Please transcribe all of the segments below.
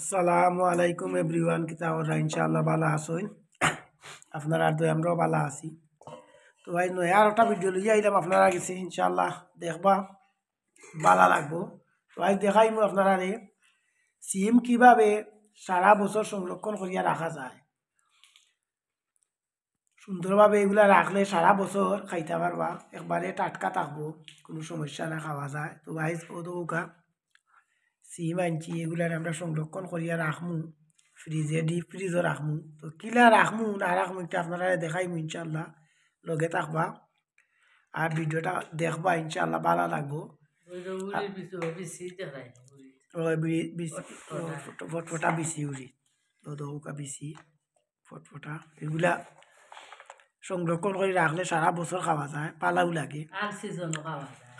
আসসালামু আলাইকুম এভরিওয়ান, কিতা ওরা ইনশাআল্লাহ ভালো আসুন। আপনারা তো আমরাও ভালো আছি। তো ভাই নয় আর একটা ভিডিও লইয়া আইলাম আপনারা গেছে ইনশাআল্লাহ দেখবা ভালো লাগবো। তো ভাই দেখাইমু আপনারা সিম কিভাবে সারা বছর সংরক্ষণ করিয়া রাখা যায়। সুন্দরভাবে এগুলা রাখলে সারা বছর খাইতে পারবা, একবারে টাটকা থাকবো, কোনো সমস্যা না, খাওয়া যায়। তো ভাই ওদৌকা সিম আনছি, এগুলার আমরা সংরক্ষণ করিয়া রাখমু, ফ্রিজে ডিপ ফ্রিজও রাখমু। তো কিলা রাখমু না রাখমু এটা আপনারা দেখাইমু ইনশাল্লাহ, লগে থাকবা আর ভিডিওটা দেখবা ইনশাল্লাহ ভালো লাগবো। ফটফটা বিচি উড়ি দৌকা বিচি ফটফটা এগুলা সংরক্ষণ করে রাখলে সারা বছর খাওয়া যায়, পালাও লাগে।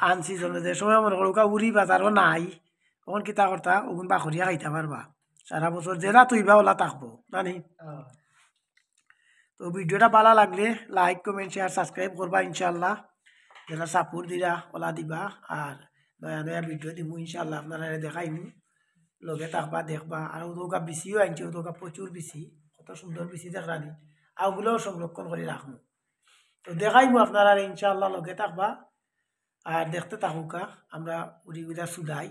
আন সিজনে যে সময় মনে করো উড়ি বাজারও নাই, তখন কিতা করতা ওগুন বাখরিয়া খাইতে পারবা, সারা বছর জেলা তুইবা ওলা থাকবো জানি। তো ভিডিওটা ভালো লাগলে লাইক কমেন্ট শেয়ার সাবস্ক্রাইব করবা ইনশাল্লাহ, যারা সাপোর্ট দিরা ওলা দিবা। আর নয়া নয়া ভিডিও দিব ইনশাল্লাহ, আপনারা দেখাইমু, লগে থাকবা দেখবা। আর ওদৌকা বিচিও আনছি, ওদৌকা প্রচুর বিচি, কত সুন্দর বিচি দেখরানি, আগুলোও সংরক্ষণ করে রাখবো। তো দেখাইমু আপনারা ইনশাল্লাহ, লগে থাকবা আর দেখতে থাকুকা আমরা উড়িগুলা চুলাই,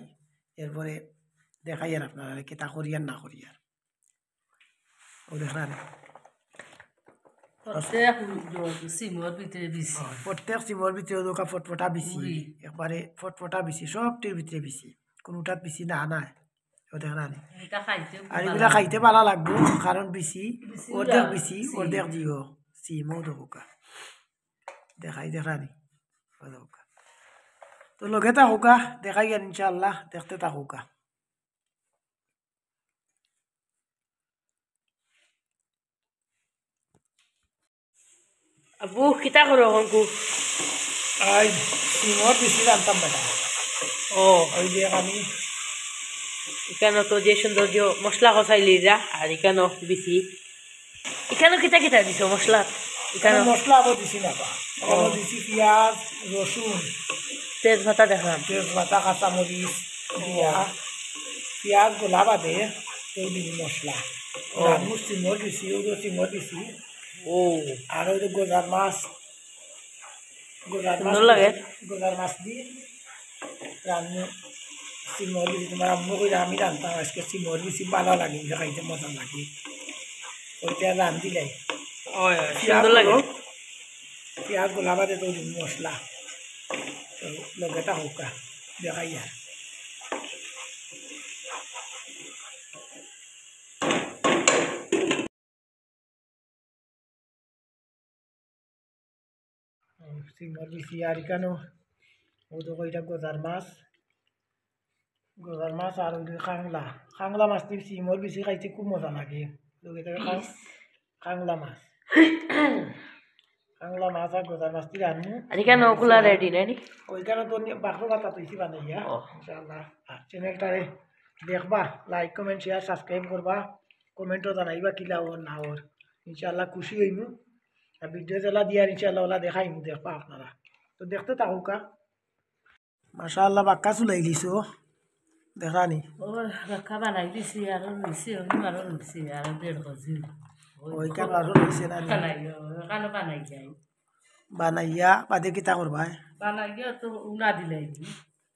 এরপরে দেখাই আর আপনারা কেতা করিয়ার না করিয়ার। ও দেখরানি প্রত্যেক সিমর ভিতরে দোকা ফটফটা বিচি, একবারে ফটফটা বিচি, সবটির ভিতরে বিচি, কোনোটাত বিচি না নাই। ও দেখরানি আর এগুলা খাইতে ভালো লাগবো, কারণ বিচি অর্ধেক বিচি অর্ধেক দিও সিমও দোকা দেখাই দেখরানি। তো লগে থাকুকা দেখাই আর ইনশাআল্লাহ, দেখতে থাকুকা। আবু কিতা করো অঙ্কু? আই সিমর বেশি জানতাম বেটা। ও ওই যে আমি এখানে তো যে সৌন্দর্য মশলা কষাইলি যা, আর এখানে বেশি এখানে কিতা কিতা দিছ মশলা? এখানে মশলা আবার দিছি না, দিছি পেঁয়াজ রসুন তেজপাতা দেখলাম, তেজপাতা কাঁচামরিচ দিয়া পেঁয়াজ গোলা বাদে তো দিবি মশলা। রামুর সিমর দিছি, ওদের সিমর দিছি। ও আর ওই যে গোজার মাছ লাগে, গোজার মাছ দিয়ে রান্না সিমর দিছি। তোমার আম্মু কইরা আমি রান্তাম আজকে সিমর দিছি, ভালো লাগে, খাইতে মজা লাগে। ওইটা রান্ধিলাই সুন্দর লাগে। পেঁয়াজ গোলা বাদে তো দিবি মশলা, তো লগেটা হোকা দেখাই আর। সিমর দিছি আর এখানেও ও তো কইটা গোজার মাছ আর ওই খাংলা মাছ দিয়ে সিমর বেশি খাইতে খুব মজা লাগে। খাংলা মাছ আর গোজার মাছ দিয়ে রান্নু। আর এখানে ওগুলা রেডি রেডি, ওইখানে তো বাকরো পাতা তৈছি বানাইয়া ইনশাআল্লাহ। চ্যানেলটারে দেখবা, লাইক কমেন্ট শেয়ার সাবস্ক্রাইব করবা, কমেন্টও জানাইবা কিলা ওর না ওর, ইনশাআল্লাহ খুশি হইমু। আর ভিডিও জ্বালা দিয়ার ইনশাআল্লাহ ওলা দেখাইমু, দেখবা আপনারা। তো দেখতে থাকুকা। মাশাআল্লাহ বাক্কা চুলাই দিছো দেখানি। রাখা বানাই দিছি আর নিছি আরো নিছি আর 1.5 কেজি ওইখানে আরো রয়েছে না বানাই যাই, বানাইয়া বাদে কিতা করবা? বানাই গিয়ে তো উনা দিলাই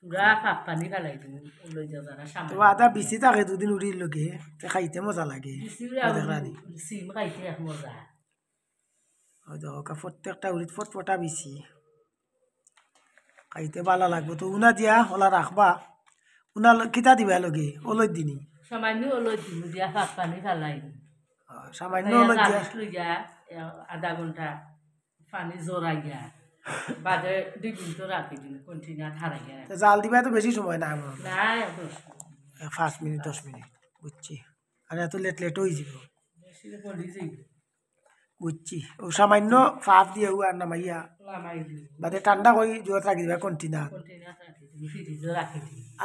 পুরা পাক পানি ফেলাই দিই, লই যাবা না সামনে। তো আদা বিচি থাকে দুদিন উড়ির লগে, খাইতে মজা লাগে দেখানি। সিম খাইতে এক মজা। ওই দেখো প্রত্যেকটা উড়িত ফটফটা বিচি, খাইতে ভালো লাগবো। তো উনা দিয়া ওলা রাখবা, উনা কিতা দিবা লগে ওলই দিনি সামান্য ওলই দিন দিয়া পাক পানি ফেলাই সামান্য ওলই দিয়া লইয়া আধা ঘন্টা পানি জোরাইয়া বাদে 2 মিনিট রাখি দিন কন্টিনিউ ঠারাইয়া। জাল দিবা তো বেশি সময় না, না 5 মিনিট 10 মিনিট বুঝছি। আর এত লেট হয়ে যাব বুঝছি। ও সামান্য ফাঁপ দিয়ে আর নামাইয়া বাদে ঠান্ডা করে জোর রাখি দিবা কন্টিনিউ।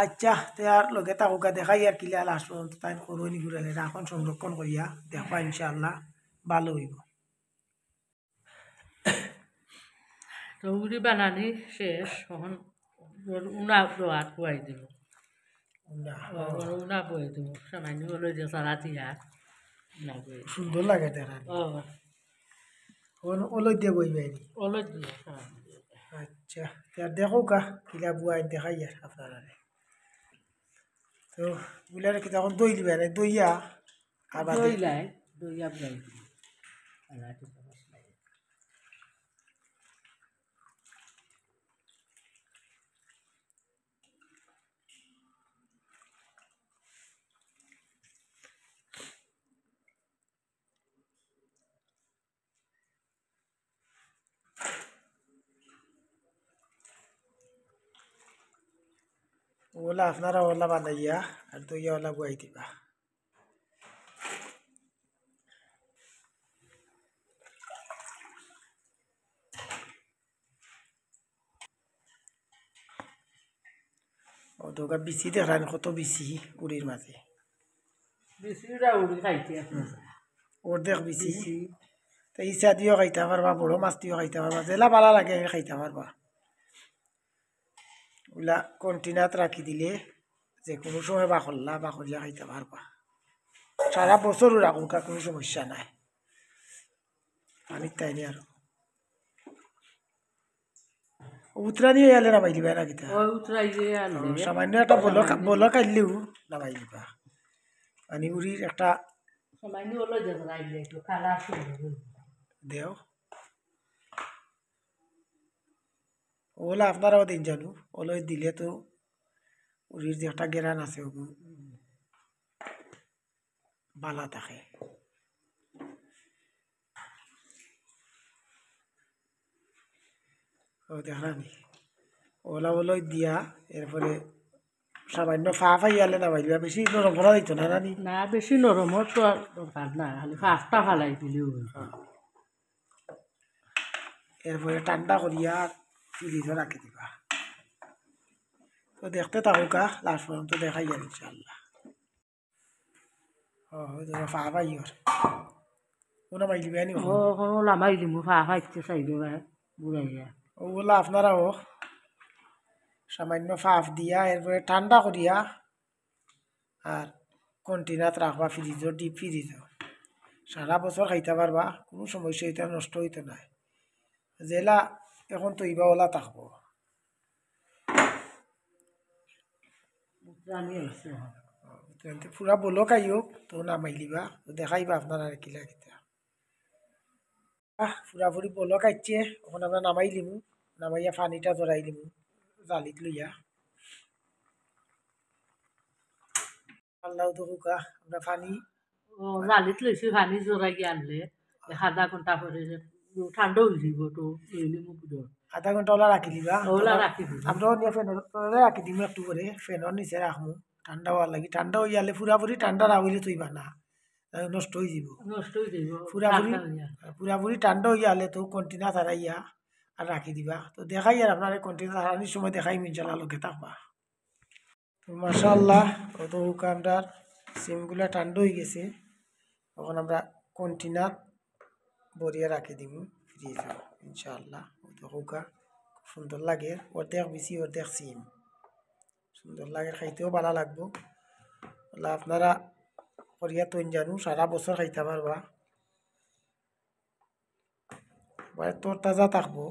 আচ্ছা তে আর লগে থাকুকা দেখাই আর কিলা লাস্ট পর্যন্ত তাই করনি ঘুরালে এখন সংরক্ষণ করিয়া দেখবা ইনশাআল্লাহ ভালো হইব। রৌড়ি বানানি শেষ, তখন উনা দোয়াত খুয়াই দিল, না না বয়ে দেবো সামান্য হলো যে সারাতি হাত না বয়ে সুন্দর লাগে দেখানি ও ওলই দিয়ে বই বাইনি ওলো দিয়ে সারাতি আচ্ছা দেখো কা কিলা বুয়াই দেখাই আর আপনারা তো বুলার কি তখন দই দিবে না দইয়া আবার দই লাই দই আপনার সারাতি ওলা আপনারা ওলা বানাইয়া আর দইয়া ওলা বুয়াই দিবা ও দোকা বিচি দেখান কত বিচি উড়ির মাঝে বেশিটা উড়ি খাইতে অর্ধেক বিচি তো ইচ্ছা দিও খাইতে পারবা বড় মাছ দিও খাইতে পারবা জেলা ভালো লাগে খাইতে পারবা ওলা কন্টিনাত রাখি দিলে যে কোনো সময় বাকলিয়া খাইতে পারবা সারা বছরও রাখুক কোনো সমস্যা নাই পানির তাইনি আর উতরা নিয়ে এলে নামাই দিবা না কিতা ওই উতরাই যে আনলে সামান্য একটা বল কাটলেও নামাই দিবা পানি উড়ির একটা সামান্য হলো যে রাইলে একটু কালার সুন্দর দেও ওলা আপনারাও দিন জানো ওলো দিলে তো উড়ির যে একটা গেরান আছে ওগু বালা থাকে ও দেখানি ওলা ওলই দিয়া এরপরে সামান্য ফাইয়ালে নামাই দিবা বেশি নরম করা দিত না নানি না বেশি নরমও তো আর দরকার না খালি ফাঁকটা ফালাই দিলেও এরপরে ঠান্ডা করিয়া ফ্রিজে রাখি দিবা তো দেখতে থাকুকা লাস্ট পর্যন্ত দেখাই আর ইনশাল্লাহ ও ফাইয়র ওনা মাই দিবা নি ও কোনো লামাই দিমু ফাঁকতে চাইবে বুড়াইয়া ওগুলো আপনারাও সামান্য ফাফ দিয়া এরপরে ঠান্ডা করিয়া আর কন্টিনাত রাখবা ফ্রিজর ডিপ ফ্রিজ সারা বছর খাইতে পারবা কোনো সমস্যা এটা নষ্ট হইতে নাই জেলা এখন তৈবা ওলা থাকবো পুরা বলো খাইও তো নামাই লিবা তো দেখাইবা আপনারা কিলা কিতা পুরাপুরি বলো খাইছে এখন আমরা নামাই লিমু নামাইয়া পানিটা জড়াই লিমু জালিত লইয়া আল্লাহ তো হুকা আমরা পানি ও জালিত লইছি পানি জোরাই গিয়ে আনলে আধা ঘন্টা পরে ঠান্ডা হয়ে যাব তো লইলে মুখ আধা ঘন্টা ওলা রাখি দিবা ওলা রাখি দিব আমরাও নিয়ে ফ্যানের তলে রাখি দিমু একটু করে ফ্যানের নিচে রাখমু ঠান্ডা হওয়ার লাগি ঠান্ডা হয়ে গেলে পুরাপুরি ঠান্ডা না হইলে তুইবা না নষ্ট হয়ে যাব নষ্ট হয়ে যাব পুরাপুরি ঠান্ডা হয়ে গেলে তো কন্টিনা ছাড়াইয়া আর রাখি দিবা তো দেখাই আর আপনার কন্টিনা ছাড়ানোর সময় দেখাই ইনশাল্লাহ লোকে থাকবা তো মাশাআল্লাহ কত কামটার সিমগুলা ঠান্ডা হয়ে গেছে তখন আমরা কন্টিনার বরিয়া রাখি দিব ফ্রিজ ইনশাআল্লাহ তো হুকা খুব সুন্দর লাগে অর্ধেক বেশি অর্ধেক সিম সুন্দর লাগে খাইতেও ভালো লাগবো আপনারা করিয়া তৈন জানু সারা বছর খাইতে পারবা তোর তাজা থাকবো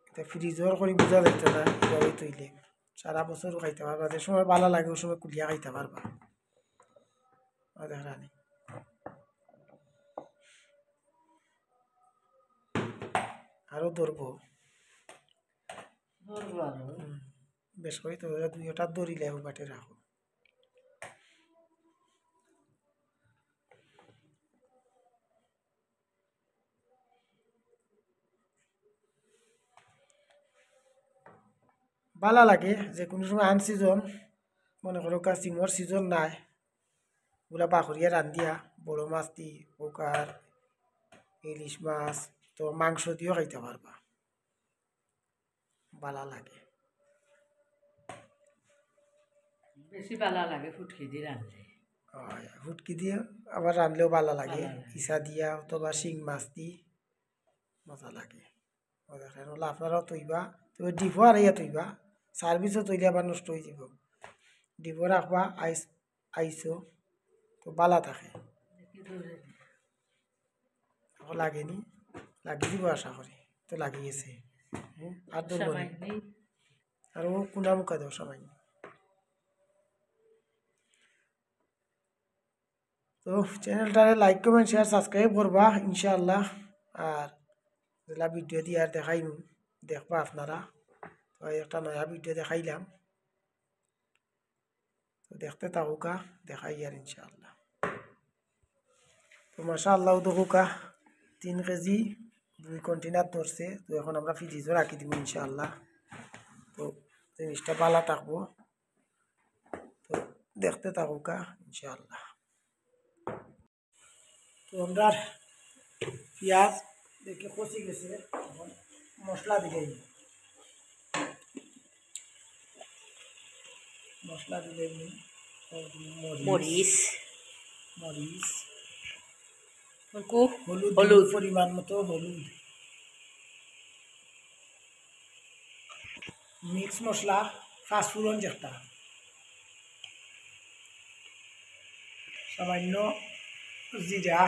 এটা ফ্রিজর করে বোঝা যাইতো না এভাবে তৈলে সারা বছরও খাইতে পারবা যে সময় ভালো লাগে ওই সময় কুলিয়া খাইতে পারবা দেখানি আরো ধরবো বেশ করে তো দুইটা দড়িলে বাটে রাখো ভালো লাগে যে কোনো সময় আন সিজন মনে করো সিমর সিজন নাই ওগুলা বাখরিয়া রান্ধিয়া বড় মাছ দি পোকার ইলিশ মাছ তো মাংস দিয়েও খাইতে পারবা ভালো লাগে বেশি ভালো লাগে ফুটকি দিয়ে রাঁধলে ফুটকি দিয়ে আবার রাঁধলেও ভালো লাগে ইসা দিয়া অথবা শিং মাছ দি মজা লাগে আপনারাও তৈবা তবে ডিপো আর ইয়া তৈবা সার্ভিসও তৈরি আবার নষ্ট হয়ে যাব দিব রাখবা আইসো তো বালা থাকে লাগেনি লাগিয়ে দিব আশা করি তো লাগিয়েছে আর ধরবো না আর ও কুনা মুখা দাও সবাই তো চ্যানেলটারে লাইক কমেন্ট শেয়ার সাবস্ক্রাইব করবা ইনশাআল্লাহ আর যেগুলা ভিডিও দিয়ে আর দেখাইম দেখবা আপনারা তো একটা নয়া ভিডিও দেখাইলাম তো দেখতে থাকুকা দেখাই আর ইনশাআল্লাহ তো মাশাআল্লাহ দেখুকা 3 কেজি 2 কন্টেনার ধরছে তো এখন আমরা ফ্রিজে রাখি দিব ইনশাআল্লাহ তো জিনিসটা ভালো থাকবো তো দেখতে থাকুকা ইনশাআল্লাহ তো আমরা পেঁয়াজ দেখে কষি গেছে মশলা দিলে মশলা দিলে মরিচ মরিচ হলুদ হলুদ পরিমাণ মতো হলুদ মিক্স মশলা ফাঁসফুরন যেটা সামান্য জিরা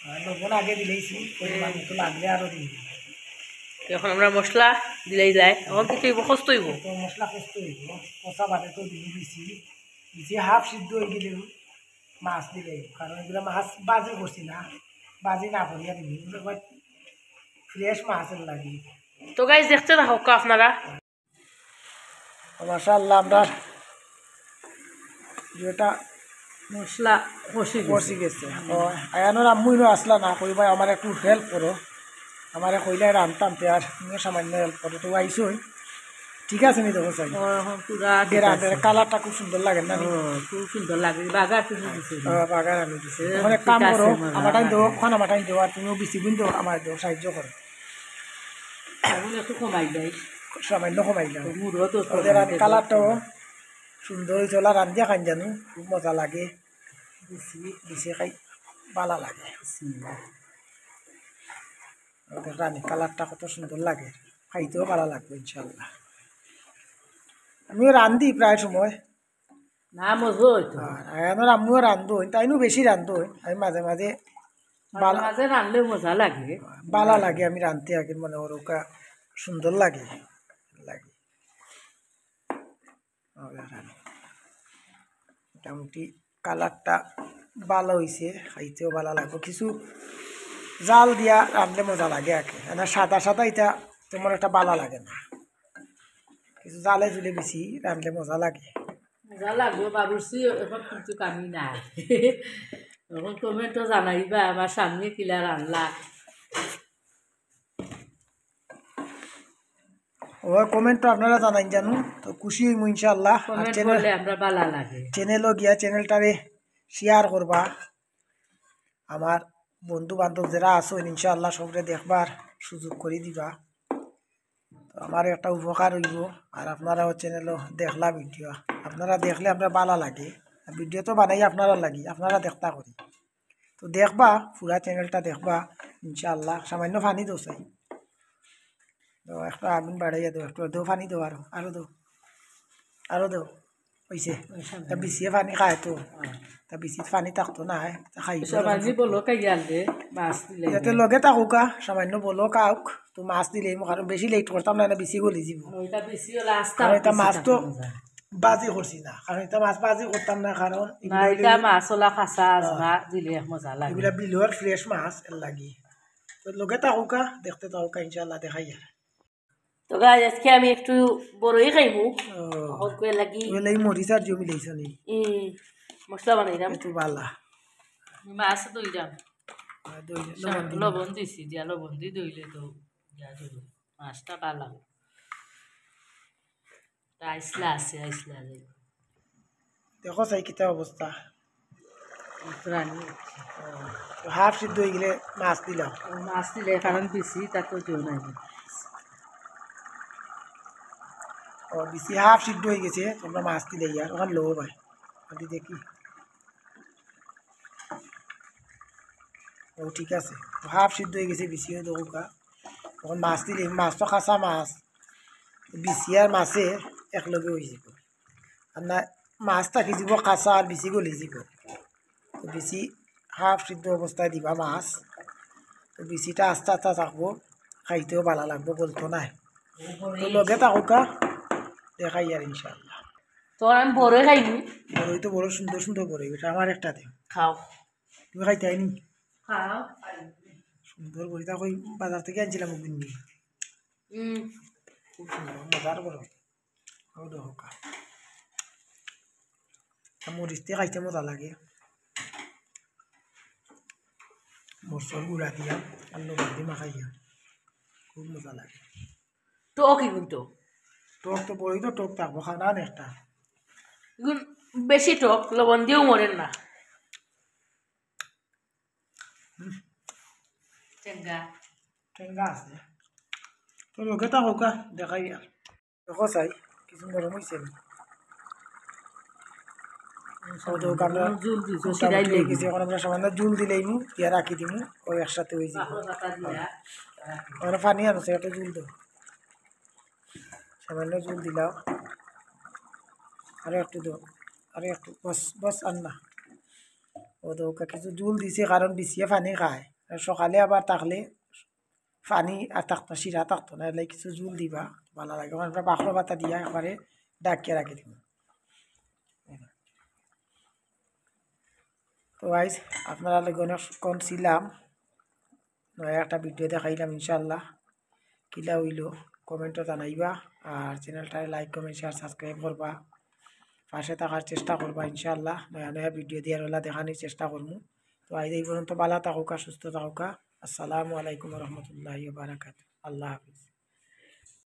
আর লবণ আগে দিলেইছি পরিমাণ মতো লাগলে আরো দিই এখন আমরা মশলা দিলেই যায় এখন কিছু কষ্ট হইব তো মশলা কষ্ট হইব কষা বাদে তো দিই দিছি দিছি হাফ সিদ্ধ হয়ে গেলে মাছ দিলে কারণ এগুলো মাছ বাজি করছি না বাজি না করিয়া দিবি ফ্রেশ মাছের লাগে তো গাইজ দেখতে থাকো আপনারা মাশাআল্লাহ আমরা যেটা মশলা কষি গেছে আয়ানোর আম্মুইনো আসলা না কইবা আমার একটু হেল্প করো আমার কইলে রান্তাম তে আর তুমিও সামান্য হেল্প করো তো আইসোই ঠিক আছে নি দেখো চাই গ্রামের কালারটা খুব সুন্দর লাগে না খুব সুন্দর লাগে বাগার তুমি দিছে বাগার আমি দিছি এখন এক কাম করো আমার টাইম দেবো খান আমার টাইম দেবো আর তুমিও বেশি গুণ দেবো আমার দেবো সাহায্য করো একটু কমাই দেয় সামান্য কমাই দাও ওদের কালারটাও সুন্দর হয়েছে ওলা রান্ধিয়া খান জানো খুব মজা লাগে বেশি খাই ভালো লাগে ওদের রানী কালারটা কত সুন্দর লাগে খাইতেও ভালো লাগবে ইনশাল্লাহ আমিও রান্ধি প্রায় সময় না মজা হইতো আয়ানোর আমিও রান্ধো তাইনো বেশি রান্ধো আমি মাঝে মাঝে মাঝে রান্ধলে মজা লাগে ভালো লাগে আমি রান্ধতে আগে মনে ওরকা সুন্দর লাগে লাগে মোটামুটি কালারটা ভালো হয়েছে খাইতেও ভালো লাগবে কিছু জাল দিয়া রাঁধলে মজা লাগে আর কি না সাদা সাদা এটা তেমন একটা ভালো লাগে না কিছু জালে জুলে বেশি রাঁধলে মজা লাগে মজা লাগবে বাবুরসি এখন কিন্তু কামি নাই এখন কমেন্টও জানাইবা আমার সামনে কিলা রান্না ও কমেন্ট আপনারা জানাই জানো তো খুশি হইমু ইনশাআল্লাহ আমরা ভালো লাগে চ্যানেলও গিয়া চ্যানেলটারে শেয়ার করবা আমার বন্ধু বান্ধব যারা আছো ইনশাআল্লাহ সবরে দেখবার সুযোগ করে দিবা তো আমার একটা উপকার হইব আর আপনারাও চ্যানেলও দেখলা ভিডিও আপনারা দেখলে আমরা ভালো লাগে ভিডিও তো বানাই আপনারা লাগি আপনারা দেখতা করি তো দেখবা পুরা চ্যানেলটা দেখবা ইনশাআল্লাহ সামান্য পানি দো চাই তো একটা আগুন বাড়াইয়া দেও একটু দেও পানি দেও আরো দেও আরো দেও হয়েছে তা বেশিয়ে পানি খায় তো তা বেশি পানি থাকতো না খাই যাতে লগে থাকুকা সামান্য বলো কাউক তো মাছ দিলে কারণ বেশি লেট করতাম না বেশি গলি যাব কারণ এটা মাছ তো বাজি করছি না কারণ এটা মাছ বাজি করতাম না কারণ এগুলা বিলুয়ার ফ্রেশ মাছ এর লাগি তো লগে থাকুকা দেখতে থাকুকা ইনশাল্লাহ দেখাই আর তো গাইজ আজকে আমি একটু বড়ই খাইমু কই লাগি ওই মরিচ আর জমি লইছ নি মশলা বানাইলাম একটু বালা মাছ দইলাম লবণ দিছি দিয়া লবণ দি দইলে তো মাছটা ভালো আইসলা আছে আইসলা দেখো চাই কিতা অবস্থা হাফ সিদ্ধ হয়ে গেলে মাছ দিলাম মাছ দিলে কারণ বেশি তা তো জল নাই ও বেশি হাফ সিদ্ধ হয়ে গেছে তোমরা মাছ দিলে ইয়ার ওখানে লো ভাই আমি দেখি ও ঠিক আছে হাফ সিদ্ধ হয়ে গেছে বেশি হয়ে দেখো তখন মাছ দিলে মাছ তো খাসা মাছ বিচি আর মাছে একলগে হয়ে যাব আর না মাছ থাকি যাব কাঁচা আর বিচি গলি যাব তো বিচি হাফ সিদ্ধ অবস্থায় দিবা মাছ তো বিচিটা আস্তে আস্তে থাকবো খাইতেও ভালো লাগবো বলতো নাই তো লগে থাকুকা দেখাই আর ইনশাল্লাহ তোর আমি বড়ই খাইনি বড়ই তো বড় সুন্দর সুন্দর বড়ই এটা আমার একটা দে খাও তুমি খাইতে আইনি খাও সুন্দর বড়িটা কই বাজার থেকে আনছিলাম বিন্দি খুব সুন্দর মজার বড় ও দেখা মরিচ দিয়ে খাইতে মজা লাগে মরচর গুঁড়া দিয়া আর লবণ দিয়ে মাখাইয়া খুব মজা লাগে তো কি কিন্তু টক তো বড়ই তো টক থাকবো খানা একটা এগুন বেশি টক লবণ দিয়েও মরেন না চেঙ্গা টেঙ্গা আছে তো লগে থাকুকা দেখাই আর দেখো চাই কিছু নরম হয়েছে আমরা সামান্য জুল দিলেই দিয়া রাখি দিমু ওই একসাথে হয়ে যাবে আমরা পানি আনছে একটা জুল দাও সামান্য জুল দিলাম আরো একটু দাও আরো একটু বস বস আন্না ও তো কিছু জুল দিছে কারণ বিছিয়ে পানি খায় আর সকালে আবার থাকলে পানি আর থাকতো শিরা থাকতো না এলে কিছু জুল দিবা ভালো লাগে আমরা বাখর পাতা দিয়া একবারে ডাকিয়ে রাখি দিব তো গাইজ আপনারা লগে অনেকক্ষণ ছিলাম নয়া একটা ভিডিও দেখাইলাম ইনশাল্লাহ কিলা হইল কমেন্টও জানাইবা আর চ্যানেলটায় লাইক কমেন্ট শেয়ার সাবস্ক্রাইব করবা পাশে থাকার চেষ্টা করবা ইনশাল্লাহ নয়া নয়া ভিডিও দিয়ার ওলা দেখানোর চেষ্টা করবো তো আজ এই পর্যন্ত ভালো থাকুকা সুস্থ থাকুকা আসসালামু আলাইকুম রহমতুল্লাহি ওয়া বারাকাতুহু আল্লাহ হাফিজ